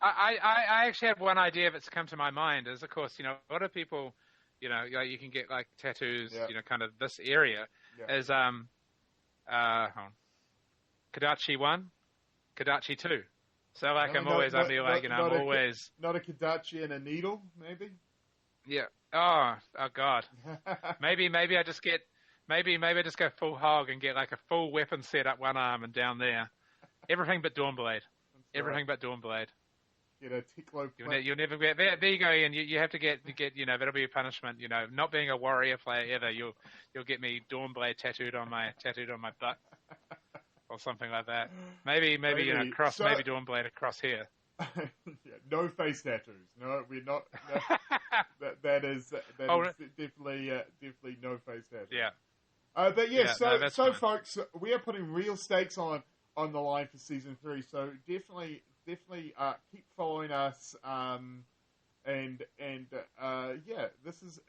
I actually have one idea that's come to my mind is, of course, a lot of people, you can get like tattoos, kind of this area is Kadachi 1, Kadachi 2. So like I'm always not a Kadachi and a needle, maybe. Yeah. Oh God. maybe I just get I just go full hog and get like a full weapon set up one arm and down there. Everything but Dawnblade. Everything but Dawnblade. Get a Ticklo. You'll never get there. You go, Ian. You have to get. That'll be a punishment. Not being a warrior player ever. You'll get me Dawnblade tattooed on my butt, or something like that. Maybe cross maybe Dawnblade across here. No face tattoos. No, we're not. No, that is definitely no face tattoos. Yeah. But so folks, we are putting real stakes on the line for season 3. So definitely keep following us. This is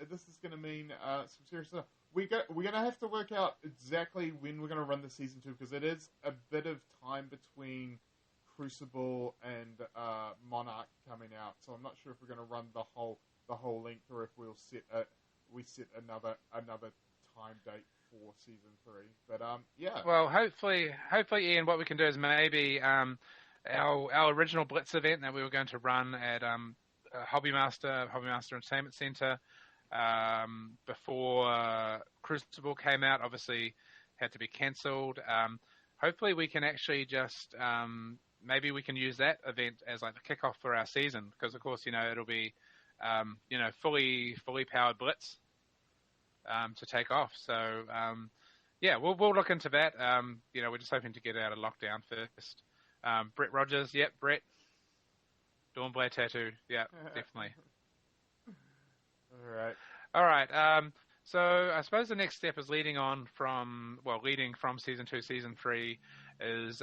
going to mean some serious stuff. We're going to have to work out exactly when we're going to run the season 2 because it is a bit of time between Crucible and Monarch coming out. So I'm not sure if we're going to run the whole whole length, or if we set another time date for season 3. But yeah. Well, hopefully, Ian, what we can do is maybe our original Blitz event that we were going to run at Hobby Master Entertainment Centre before Crucible came out, obviously had to be cancelled. Hopefully, we can actually just maybe we can use that event as like the kickoff for our season, because of course it'll be fully powered Blitz to take off. So yeah, we'll look into that. We're just hoping to get out of lockdown first. Brett Rogers, yep, Brett. Dawnblade tattoo, yeah, definitely. All right. So I suppose the next step is leading from season 2, season 3 is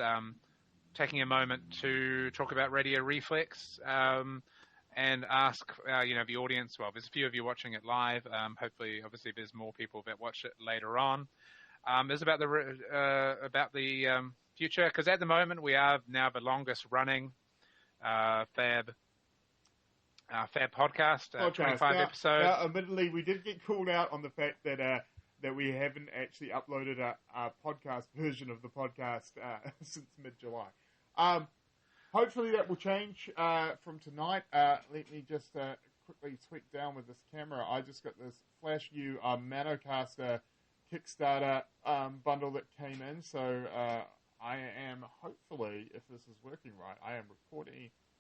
taking a moment to talk about Radio Reflex and ask the audience. Well, there's a few of you watching it live. Hopefully, obviously, there's more people that watch it later on. Is about the future, because at the moment we are now the longest running Fab podcast, 25 episodes. Now, admittedly, we did get called out on the fact that we haven't actually uploaded a podcast version of the podcast since mid-July. Hopefully that will change from tonight. Let me just quickly tweak down with this camera. I just got this flash new Manocaster Kickstarter bundle that came in, so I am hopefully, if this is working right, I am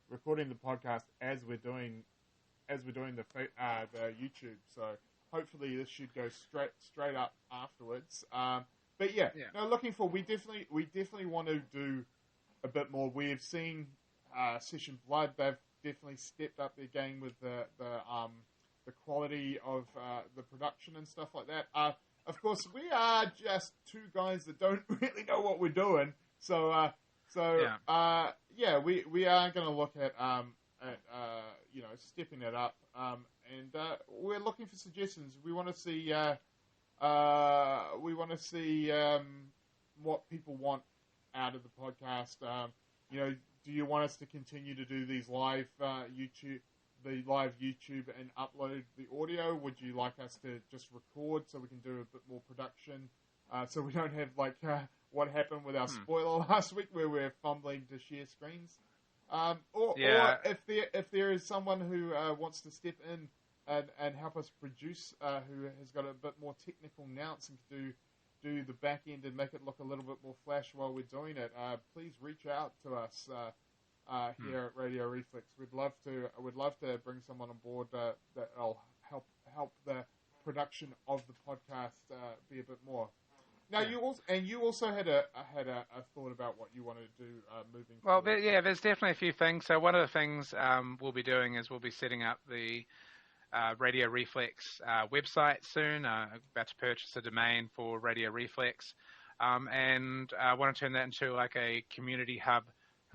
recording the podcast as we're doing the YouTube. So hopefully this should go straight up afterwards. But yeah, no, looking for we definitely want to do a bit more. We have seen Session Blood; they've definitely stepped up their game with the quality of the production and stuff like that. Of course, we are just two guys that don't really know what we're doing. So we are going to look at stepping it up, and we're looking for suggestions. We want to see what people want out of the podcast. Do you want us to continue to do these live YouTube and upload the audio? Would you like us to just record so we can do a bit more production, so we don't have what happened with our spoiler last week where we're fumbling to share screens? Or if there is someone who wants to step in and help us produce, who has got a bit more technical nous and can do the back end and make it look a little bit more flash while we're doing it, please reach out to us here at Radio Reflex. We'd love to bring someone on board that'll help the production of the podcast be a bit more. Now, you also had a thought about what you wanted to do moving forward. Well, there's definitely a few things. So one of the things we'll be doing is we'll be setting up the Radio Reflex website soon. About to purchase a domain for Radio Reflex, and I want to turn that into like a community hub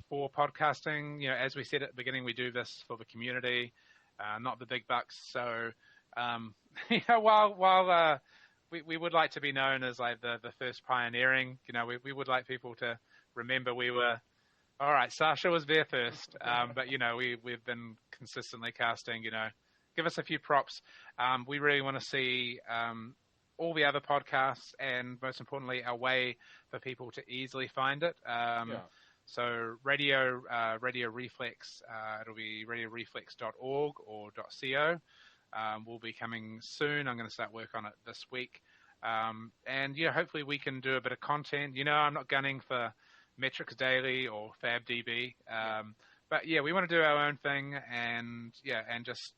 for podcasting. As we said at the beginning, we do this for the community, not the big bucks. So, while we would like to be known as like the first pioneering, we would like people to remember we were, all right, Sasha was there first, but we've been consistently casting, give us a few props. We really want to see all the other podcasts and most importantly, a way for people to easily find it. So Radio Reflex, it'll be radioreflex.org or .co. Will be coming soon. I'm going to start work on it this week. And hopefully we can do a bit of content. I'm not gunning for Metrics Daily or FabDB. But yeah, we want to do our own thing and just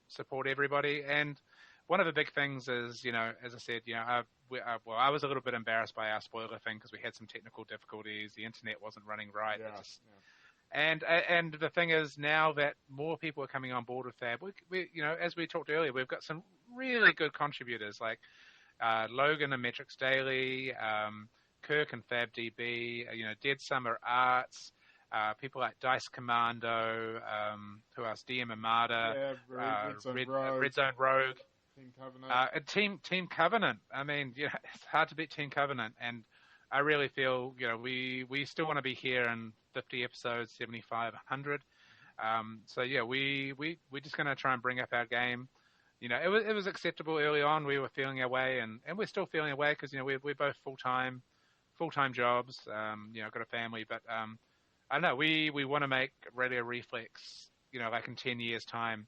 support everybody. And one of the big things is, as I said, I was a little bit embarrassed by our spoiler thing because we had some technical difficulties. The internet wasn't running right. And the thing is, now that more people are coming on board with Fab, we as we talked earlier, we've got some really good contributors like Logan and Metrics Daily, Kirk and FabDB, Dead Summer Arts, people like Dice Commando, who else? DM Amada, Red Zone Rogue, Team Covenant. I mean, it's hard to beat Team Covenant, and I really feel we still want to be here in 50 episodes, 75, 100. So yeah, we're just going to try and bring up our game. You know, it was acceptable early on. We were feeling our way, and we're still feeling our way because you know we're both full time jobs. You know, got a family, but I don't know. We want to make Radio Reflex. You know, like in 10 years' time,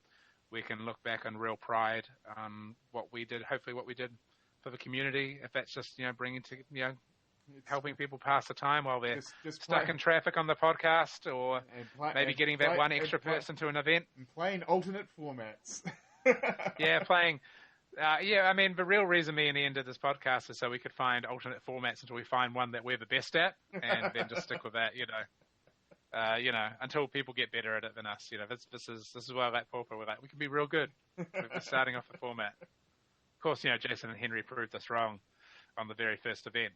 we can look back on real pride on what we did. Hopefully, what we did for the community. If that's just bringing to helping people pass the time while they're just stuck in traffic on the podcast, or maybe getting that one extra person to an event. And playing alternate formats. Yeah, playing. I mean, the real reason me and Iain did this podcast is so we could find alternate formats until we find one that we're the best at, and then just stick with that. Until people get better at it than us. You know, this is why I like Pauper. We're like, we can be real good. We're starting off the format. Of course, Jason and Henry proved us wrong on the very first event.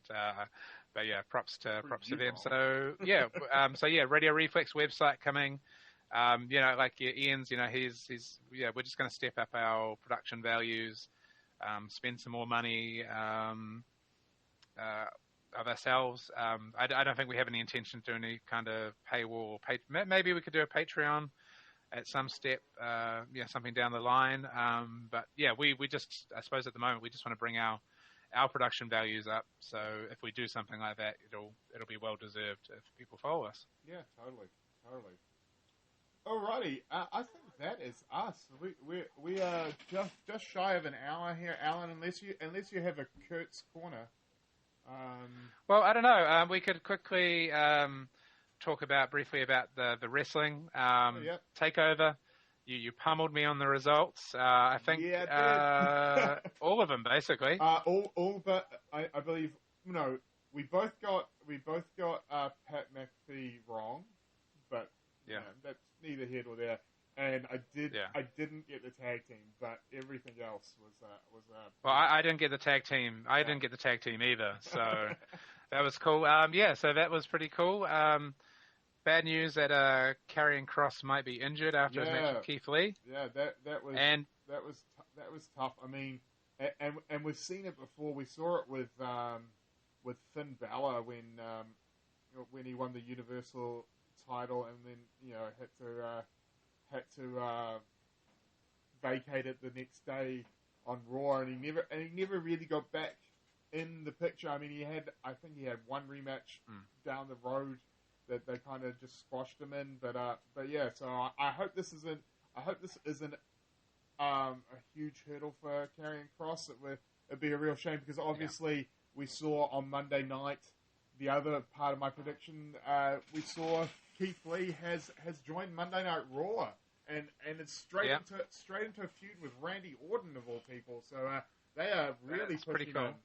But yeah, props to them. So yeah, Radio Reflex website coming. Like Ian's, we're just going to step up our production values, spend some more money of ourselves. I don't think we have any intention to do any kind of paywall. Maybe we could do a Patreon at some step, something down the line. But yeah, we just, I suppose at the moment, we just want to bring our production values up. So if we do something like that, it'll be well deserved if people follow us. Yeah, totally. Alrighty, I think that is us. We are just shy of an hour here, Alan. Unless you have a Kurt's Corner. Well, I don't know. We could quickly talk briefly about the wrestling takeover. You pummeled me on the results. I think all of them basically. All but I believe we both got Pat McAfee wrong, but that's neither here nor there. And I didn't get the tag team, but everything else was. Well, I didn't get the tag team. I didn't get the tag team either, so that was cool. So that was pretty cool. Bad news that Karrion Kross might be injured after his match with Keith Lee. Yeah, that was tough. I mean, and we've seen it before. We saw it with Finn Balor when he won the Universal title, and then had to vacate it the next day on Raw, and he never really got back in the picture. I mean, I think he had one rematch down the road that they kind of just squashed him in, but yeah. So I hope this isn't a huge hurdle for Karrion Kross. It'd be a real shame because obviously we saw on Monday night the other part of my prediction. We saw Keith Lee has joined Monday Night Raw, and it's straight into a feud with Randy Orton of all people. So they are really pushing him,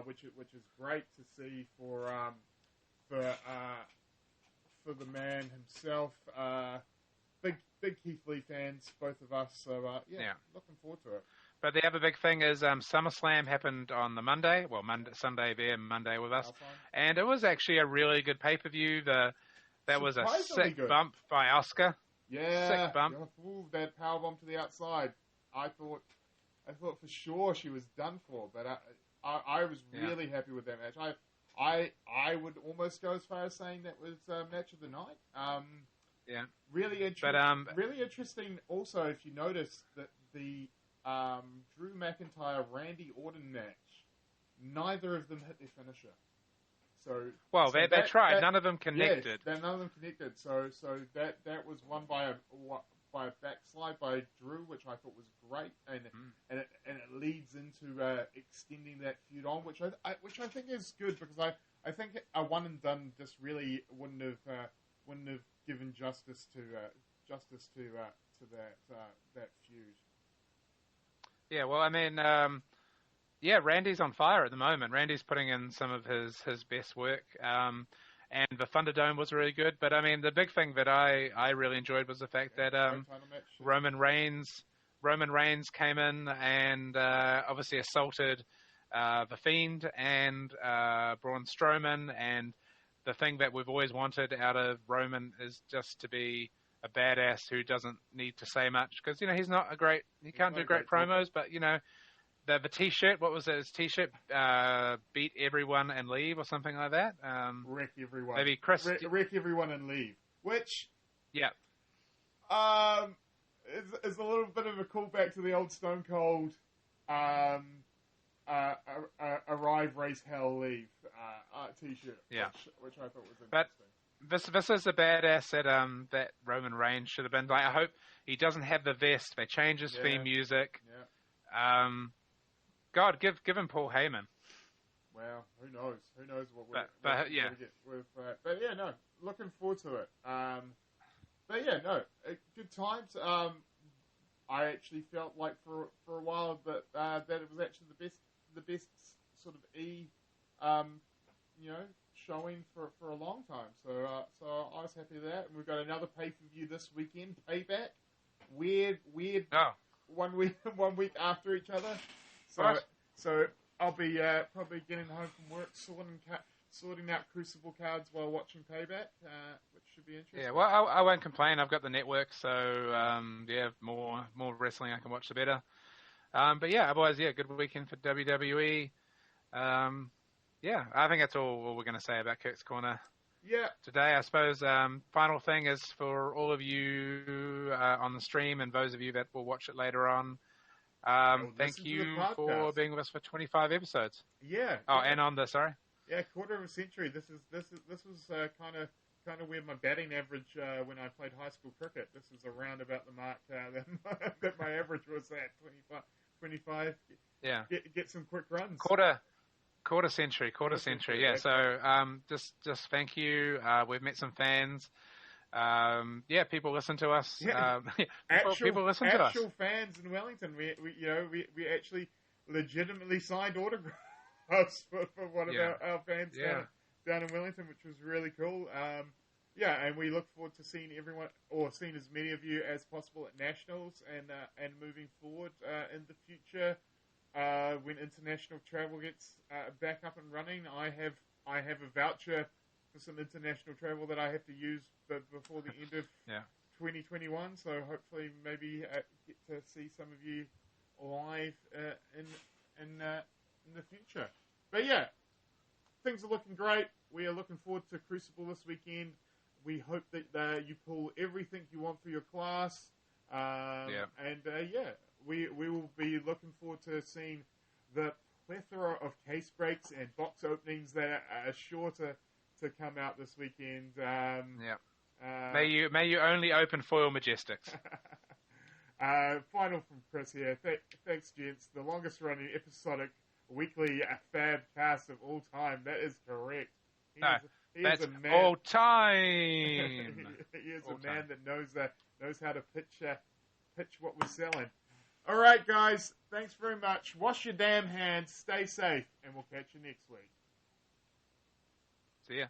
which is great to see for the man himself. Big Keith Lee fans, both of us. So looking forward to it. But the other big thing is SummerSlam happened on the Monday. Well, Sunday there, Monday with us, and it was actually a really good pay-per-view. That was a sick bump by Asuka. Yeah, sick bump. Ooh, that powerbomb to the outside. I thought for sure she was done for, but I was really happy with that match. I would almost go as far as saying that was match of the night. Really interesting. Really interesting. Also, if you notice that the Drew McIntyre Randy Orton match, neither of them hit their finisher. They tried. None of them connected. Yes, none of them connected. So that was won by a backslide by Drew, which I thought was great, and it leads into extending that feud on, which I think is good because I think a one and done just really wouldn't have given justice to that feud. Yeah, well, I mean. Randy's on fire at the moment. Randy's putting in some of his best work, and the Thunderdome was really good. But I mean, the big thing that I really enjoyed was the fact that Roman Reigns came in and obviously assaulted the Fiend and Braun Strowman. And the thing that we've always wanted out of Roman is just to be a badass who doesn't need to say much because he's not he can't do great promos, but The T-shirt, what was it? His T-shirt, beat everyone and leave or something like that. Wreck everyone. Maybe Chris. Wreck everyone and leave. Which, It's a little bit of a callback to the old Stone Cold Arrive, Race, Hell, Leave T-shirt, which I thought was interesting. But this is a badass that Roman Reigns should have been. Like, I hope he doesn't have the vest. They change his theme music. Yeah. God, give him Paul Heyman. Well, who knows? Who knows what we're going to get with that. But yeah, no, looking forward to it. But yeah, no, good times. I actually felt like for a while that it was actually the best sort of showing for a long time. So I was happy with that. And we've got another pay-per-view this weekend, Payback. Weird. Oh. 1 week after each other. So I'll be probably getting home from work, sorting out Crucible cards while watching Payback, which should be interesting. Yeah, well, I won't complain. I've got the network, so more wrestling I can watch, the better. But yeah, otherwise, good weekend for WWE. I think that's all we're going to say about Kirk's Corner. Yeah. Today, I suppose, final thing is for all of you on the stream and those of you that will watch it later on. Thank you for being with us for 25 episodes. Yeah. Oh, and on the Yeah, quarter of a century. This was kind of where my batting average when I played high school cricket. This was around about the mark that my average was at 25. Yeah. Get some quick runs. Quarter century. Yeah. So just thank you. We've met some fans. People listen to us. Yeah. People listen to us. Actual fans in Wellington. We actually legitimately signed autographs for one of our fans down in Wellington, which was really cool. And we look forward to seeing everyone, or seeing as many of you as possible at Nationals, and moving forward in the future when international travel gets back up and running. I have a voucher for some international travel that I have to use before the end of 2021. So hopefully, maybe get to see some of you live in the future. But yeah, things are looking great. We are looking forward to Crucible this weekend. We hope that you pull everything you want for your class. We will be looking forward to seeing the plethora of case breaks and box openings that are sure to come out this weekend. May you only open foil majestics. Final from Chris here. Thanks, gents. The longest running episodic weekly fab cast of all time. That is correct. That's all time. He is a man that knows how to pitch what we're selling. All right, guys. Thanks very much. Wash your damn hands. Stay safe, and we'll catch you next week. See ya.